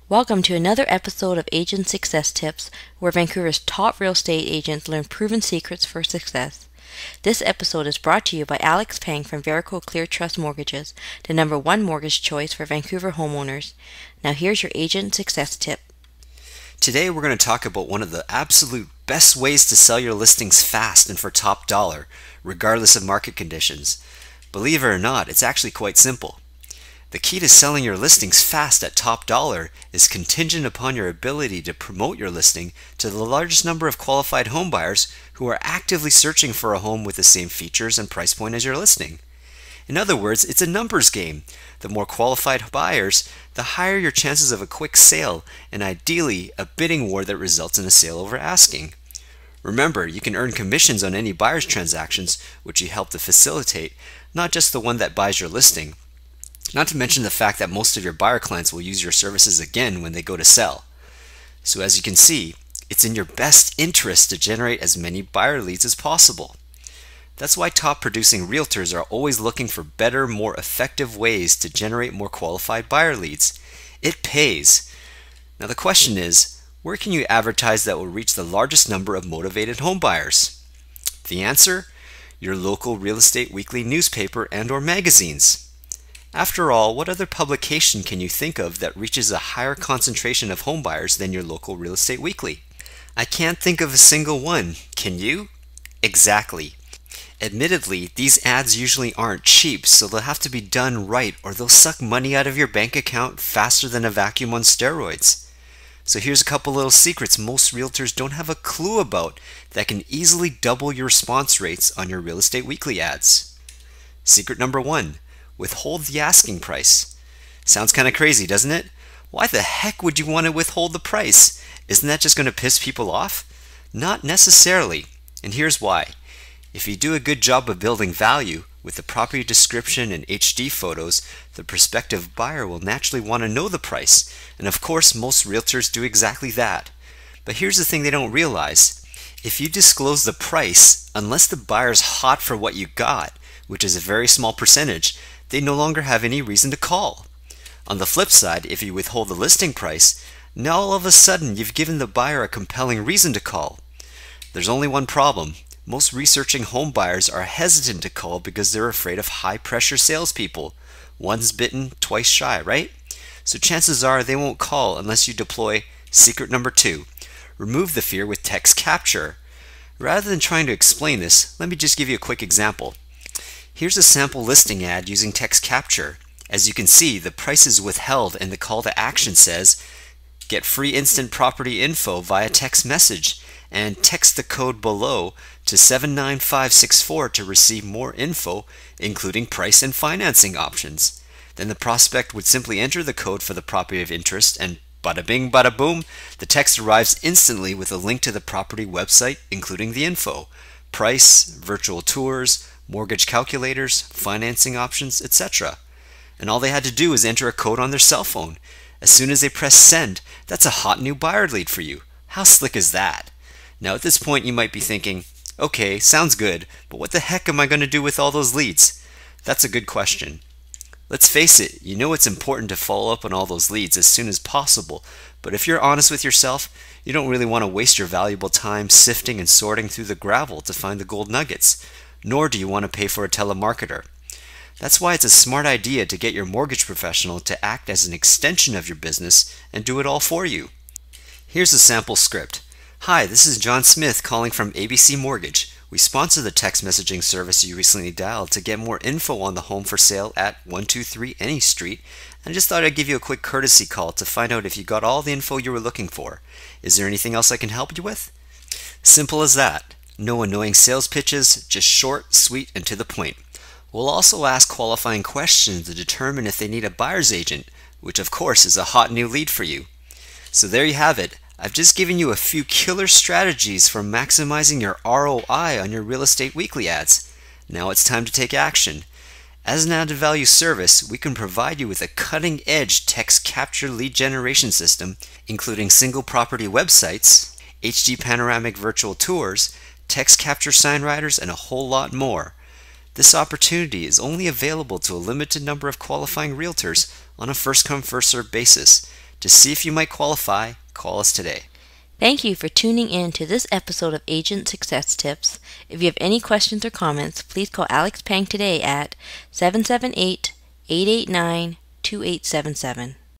Welcome to another episode of Agent Success Tips, where Vancouver's top real estate agents learn proven secrets for success. This episode is brought to you by Alex Pang from Verico Clear Trust Mortgages, the #1 mortgage choice for Vancouver homeowners. Now here's your Agent Success Tip. Today we're going to talk about one of the absolute best ways to sell your listings fast and for top dollar, regardless of market conditions. Believe it or not, it's actually quite simple. The key to selling your listings fast at top dollar is contingent upon your ability to promote your listing to the largest number of qualified home buyers who are actively searching for a home with the same features and price point as your listing. In other words, it's a numbers game. The more qualified buyers, the higher your chances of a quick sale, and ideally a bidding war that results in a sale over asking. Remember, you can earn commissions on any buyer's transactions, which you help to facilitate, not just the one that buys your listing. Not to mention the fact that most of your buyer clients will use your services again when they go to sell. So as you can see, it's in your best interest to generate as many buyer leads as possible. That's why top producing realtors are always looking for better, more effective ways to generate more qualified buyer leads. It pays. Now the question is, where can you advertise that will reach the largest number of motivated home buyers? The answer? Your local real estate weekly newspaper and/or magazines. After all, what other publication can you think of that reaches a higher concentration of home buyers than your local real estate weekly? I can't think of a single one. Can you? Exactly. Admittedly, these ads usually aren't cheap, so they'll have to be done right or they'll suck money out of your bank account faster than a vacuum on steroids. So here's a couple little secrets most realtors don't have a clue about that can easily double your response rates on your real estate weekly ads. Secret number 1. Withhold the asking price. Sounds kind of crazy, doesn't it? Why the heck would you want to withhold the price? Isn't that just going to piss people off? Not necessarily, and here's why. If you do a good job of building value with the property description and HD photos, the prospective buyer will naturally want to know the price, and of course most realtors do exactly that. But here's the thing they don't realize. If you disclose the price, unless the buyer's hot for what you got, which is a very small percentage, they no longer have any reason to call. On the flip side, if you withhold the listing price, now all of a sudden you've given the buyer a compelling reason to call. There's only one problem. Most researching home buyers are hesitant to call because they're afraid of high-pressure salespeople. Once bitten, twice shy, right? So chances are they won't call unless you deploy secret number 2. Remove the fear with text capture. Rather than trying to explain this, let me just give you a quick example. Here's a sample listing ad using text capture. As you can see, the price is withheld and the call to action says, get free instant property info via text message and text the code below to 79564 to receive more info, including price and financing options. Then the prospect would simply enter the code for the property of interest and bada bing bada boom, the text arrives instantly with a link to the property website including the info, price, virtual tours, mortgage calculators, financing options, etc. And all they had to do was enter a code on their cell phone. As soon as they press send, that's a hot new buyer lead for you. How slick is that? Now at this point you might be thinking, okay, sounds good, but what the heck am I going to do with all those leads? That's a good question. Let's face it, you know it's important to follow up on all those leads as soon as possible, but if you're honest with yourself, you don't really want to waste your valuable time sifting and sorting through the gravel to find the gold nuggets. Nor do you want to pay for a telemarketer. That's why it's a smart idea to get your mortgage professional to act as an extension of your business and do it all for you. Here's a sample script. Hi, this is John Smith calling from ABC Mortgage. We sponsor the text messaging service you recently dialed to get more info on the home for sale at 123 Any Street, and I just thought I'd give you a quick courtesy call to find out if you got all the info you were looking for. Is there anything else I can help you with? Simple as that. No annoying sales pitches, just short, sweet, and to the point. We'll also ask qualifying questions to determine if they need a buyer's agent, which of course is a hot new lead for you. So there you have it. I've just given you a few killer strategies for maximizing your ROI on your real estate weekly ads. Now it's time to take action. As an added value service, we can provide you with a cutting-edge text capture lead generation system, including single property websites, HD panoramic virtual tours, text capture sign writers, and a whole lot more. This opportunity is only available to a limited number of qualifying realtors on a first-come, first-served basis. To see if you might qualify, call us today. Thank you for tuning in to this episode of Agent Success Tips. If you have any questions or comments, please call Alex Pang today at 778-889-2877.